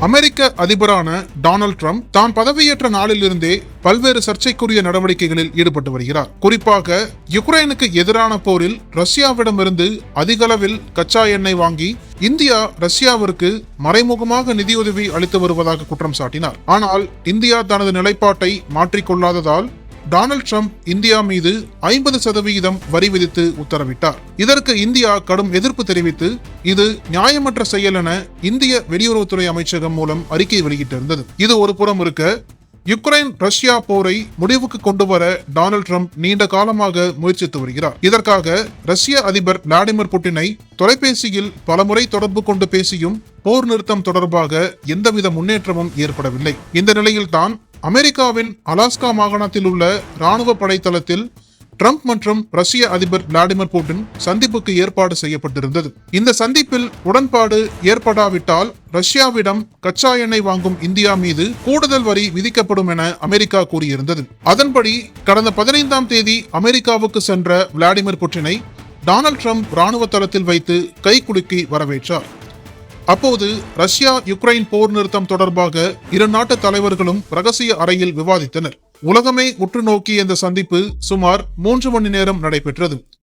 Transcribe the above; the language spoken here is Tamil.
அமெரிக்க அதிபரான டொனால்ட் ட்ரம்ப் தான் பதவியேற்ற நாளிலிருந்தே பல்வேறு சர்ச்சைக்குரிய நடவடிக்கைகளில் ஈடுபட்டு வருகிறார். குறிப்பாக யுக்ரைனுக்கு எதிரான போரில் ரஷ்யாவிடமிருந்து அதிகளவில் கச்சா எண்ணெய் வாங்கி இந்தியா ரஷ்யாவிற்கு மறைமுகமாக நிதியுதவி அளித்து வருவதாக குற்றம் சாட்டினார். ஆனால் இந்தியா தனது நிலைப்பாட்டை மாற்றிக்கொள்ளாததால் டொனால்ட் ட்ரம்ப் இந்தியா மீது 50% வரி விதித்து உத்தரவிட்டார். இதற்கு இந்தியா கடும் எதிர்ப்பு தெரிவித்து இது நியாயமற்ற செயல் என இந்திய வெளியுறவுத்துறை அமைச்சகம் மூலம் அறிக்கை வெளியிட்டிருந்தது. இது ஒரு புறம் இருக்க, யுக்ரைன் ரஷ்யா போரை முடிவுக்கு கொண்டு வர டொனால்ட் ட்ரம்ப் நீண்ட காலமாக முயற்சித்து வருகிறார். இதற்காக ரஷ்ய அதிபர் விளாடிமிர் புட்டினை தொலைபேசியில் பலமுறை தொடர்பு கொண்டு பேசியும் போர் நிறுத்தம் தொடர்பாக எந்தவித முன்னேற்றமும் ஏற்படவில்லை. இந்த நிலையில்தான் அமெரிக்காவின் அலாஸ்கா மாகாணத்தில் உள்ள ராணுவ படைத்தளத்தில் ட்ரம்ப் மற்றும் ரஷ்ய அதிபர் விளாடிமிர் புட்டின் சந்திப்புக்கு ஏற்பாடு செய்யப்பட்டிருந்தது. இந்த சந்திப்பில் உடன்பாடு ஏற்படாவிட்டால் ரஷ்யாவிடம் கச்சா எண்ணெய் வாங்கும் இந்தியா மீது கூடுதல் வரி விதிக்கப்படும் என அமெரிக்கா கூறியிருந்தது. அதன்படி கடந்த 15ஆம் தேதி அமெரிக்காவுக்கு சென்ற விளாடிமிர் புட்டினை டொனால்ட் ட்ரம்ப் ராணுவ தளத்தில் வைத்து கைகுலுக்கி வரவேற்றார். அப்போது ரஷ்யா யுக்ரைன் போர் நிறுத்தம் தொடர்பாக இரு நாட்டு தலைவர்களும் ரகசிய அறையில் விவாதித்தனர். உலகமே உற்று நோக்கிய இந்த சந்திப்பு சுமார் 3 மணி நேரம் நடைபெற்றது.